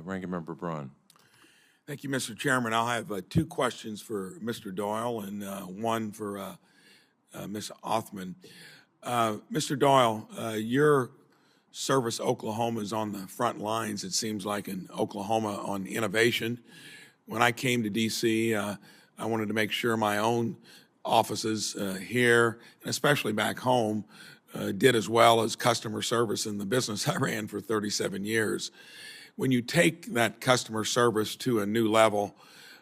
Ranking Member Braun. Thank you, Mr. Chairman. I'll have two questions for Mr. Doyle and one for Ms. Othman. Mr. Doyle, your service, Oklahoma, is on the front lines, it seems like, in Oklahoma on innovation. When I came to D.C., I wanted to make sure my own offices here, and especially back home, did as well as customer service in the business I ran for 37 years. When you take that customer service to a new level,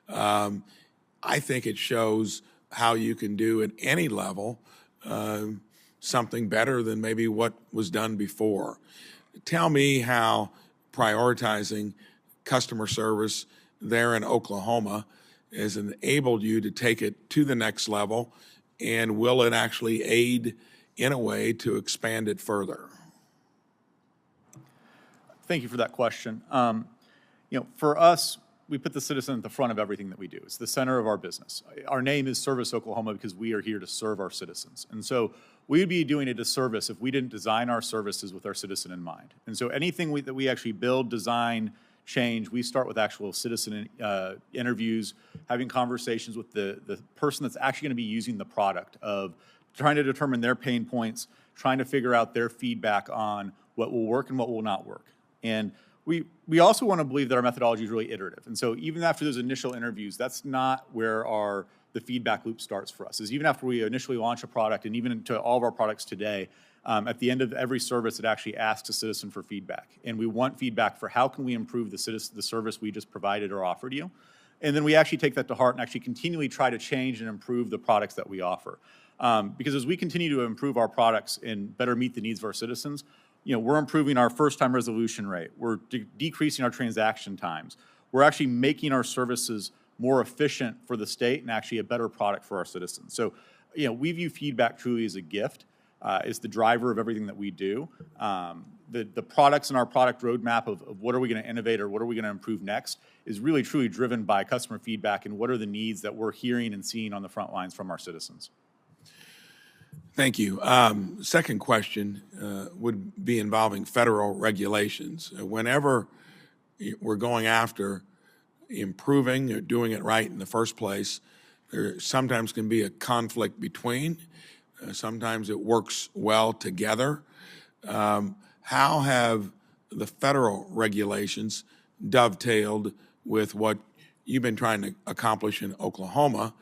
I think it shows how you can do at any level something better than maybe what was done before. Tell me how prioritizing customer service there in Oklahoma has enabled you to take it to the next level, and will it actually aid in a way to expand it further? Thank you for that question. For us, we put the citizen at the front of everything that we do. It's the center of our business. Our name is Service Oklahoma because we are here to serve our citizens. And so we would be doing a disservice if we didn't design our services with our citizen in mind. And so anything that we actually build, design, change, we start with actual citizen interviews, having conversations with the person that's actually going to be using the product, of trying to determine their pain points, trying to figure out their feedback on what will work and what will not work. And we also want to believe that our methodology is really iterative. And so even after those initial interviews, that's not where the feedback loop starts for us. Is even after we initially launch a product, and even into all of our products today, at the end of every service, it actually asks a citizen for feedback. And we want feedback for how can we improve the service we just provided or offered you. And then we actually take that to heart and actually continually try to change and improve the products that we offer. Because as we continue to improve our products and better meet the needs of our citizens, we're improving our first-time resolution rate. We're decreasing our transaction times. We're actually making our services more efficient for the state and actually a better product for our citizens. So, we view feedback truly as a gift. It's the driver of everything that we do. The products in our product roadmap of what are we going to innovate or what are we going to improve next is really truly driven by customer feedback and what are the needs that we're hearing and seeing on the front lines from our citizens. Thank you. Second question would be involving federal regulations. Whenever we're going after improving or doing it right in the first place, there sometimes can be a conflict between. Sometimes it works well together. How have the federal regulations dovetailed with what you've been trying to accomplish in Oklahoma,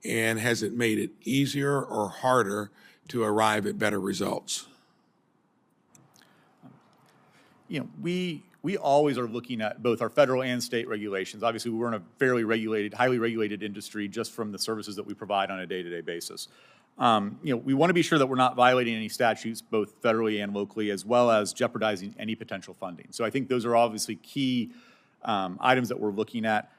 and has it made it easier or harder to arrive at better results? We always are looking at both our federal and state regulations. Obviously, we're in a fairly regulated, highly regulated industry just from the services that we provide on a day-to-day basis. We want to be sure that we're not violating any statutes, both federally and locally, as well as jeopardizing any potential funding. So I think those are obviously key items that we're looking at.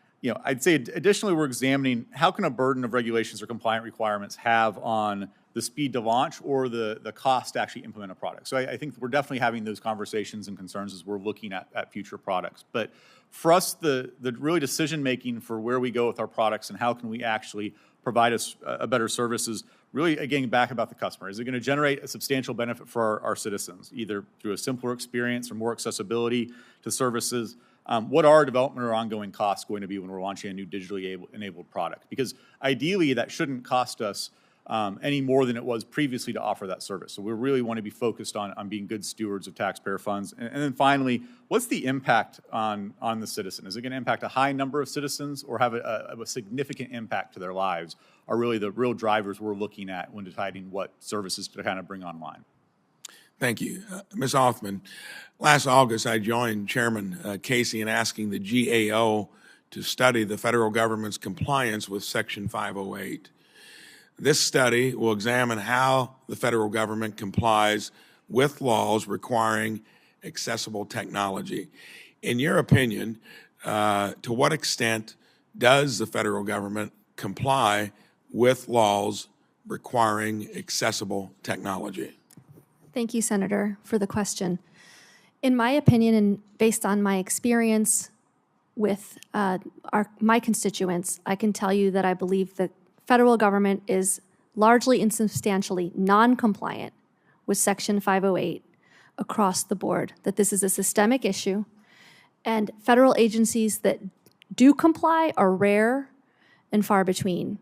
I'd say additionally, we're examining how can a burden of regulations or compliant requirements have on the speed to launch or the cost to actually implement a product. So I think we're definitely having those conversations and concerns as we're looking at future products. But for us, the really decision-making for where we go with our products and how can we actually provide us a better service is really, again, back about the customer. Is it going to generate a substantial benefit for our citizens, either through a simpler experience or more accessibility to services? What are our development or ongoing costs going to be when we're launching a new digitally enabled product? Because ideally, that shouldn't cost us any more than it was previously to offer that service. So we really want to be focused on being good stewards of taxpayer funds. And then finally, what's the impact on the citizen? Is it going to impact a high number of citizens or have a significant impact to their lives are really the real drivers we're looking at when deciding what services to kind of bring online. Thank you. Ms. Othman, last August I joined Chairman Casey in asking the GAO to study the federal government's compliance with Section 508. This study will examine how the federal government complies with laws requiring accessible technology. In your opinion, to what extent does the federal government comply with laws requiring accessible technology? Thank you, Senator, for the question. In my opinion, and based on my experience with my constituents, I can tell you that I believe the federal government is largely and substantially non-compliant with Section 508 across the board, that this is a systemic issue, And federal agencies that do comply are rare and far between.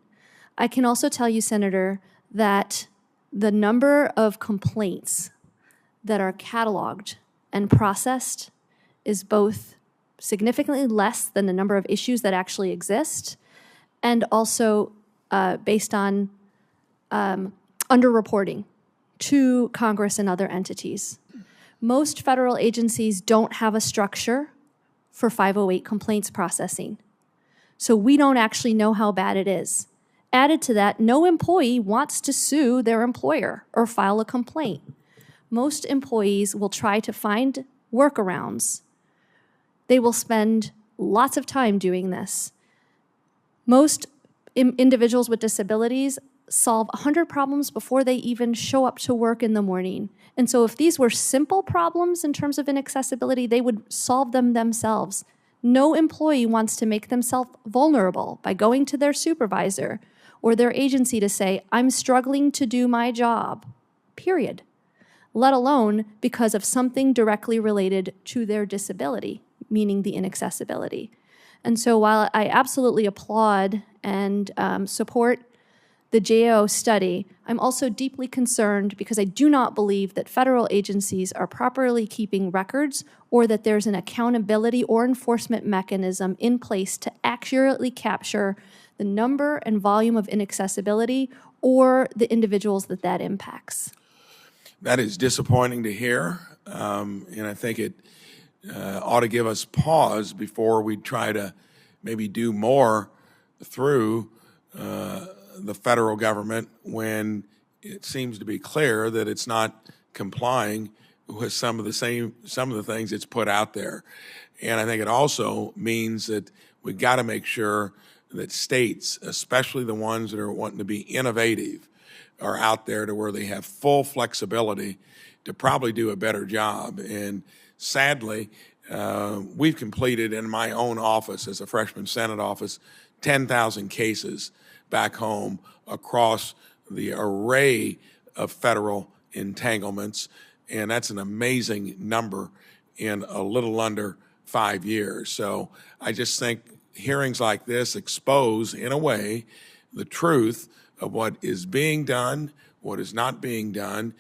I can also tell you, Senator, that the number of complaints that are cataloged and processed is both significantly less than the number of issues that actually exist, and also based on underreporting to Congress and other entities. Most federal agencies don't have a structure for 508 complaints processing, so we don't actually know how bad it is. Added to that, no employee wants to sue their employer or file a complaint. Most employees will try to find workarounds. They will spend lots of time doing this. Most individuals with disabilities solve 100 problems before they even show up to work in the morning. And so if these were simple problems in terms of inaccessibility, they would solve them themselves. No employee wants to make themselves vulnerable by going to their supervisor or their agency to say, I'm struggling to do my job, period. Let alone because of something directly related to their disability, meaning the inaccessibility. And so while I absolutely applaud and support the GAO study, I'm also deeply concerned because I do not believe that federal agencies are properly keeping records or that there's an accountability or enforcement mechanism in place to accurately capture the number and volume of inaccessibility or the individuals that that impacts. That is disappointing to hear, and I think it ought to give us pause before we try to maybe do more through the federal government when it seems to be clear that it's not complying with some of the things it's put out there. And I think it also means that we've got to make sure that states, especially the ones that are wanting to be innovative, are out there to where they have full flexibility to probably do a better job. And sadly, we've completed in my own office as a freshman Senate office 10,000 cases back home across the array of federal entanglements, and that's an amazing number in a little under 5 years. So I just think hearings like this expose, in a way, the truth of what is being done, what is not being done.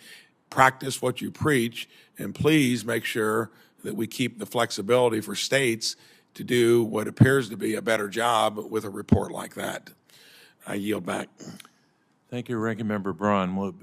Practice what you preach, and please make sure that we keep the flexibility for states to do what appears to be a better job with a report like that. I yield back. Thank you, Ranking Member Braun.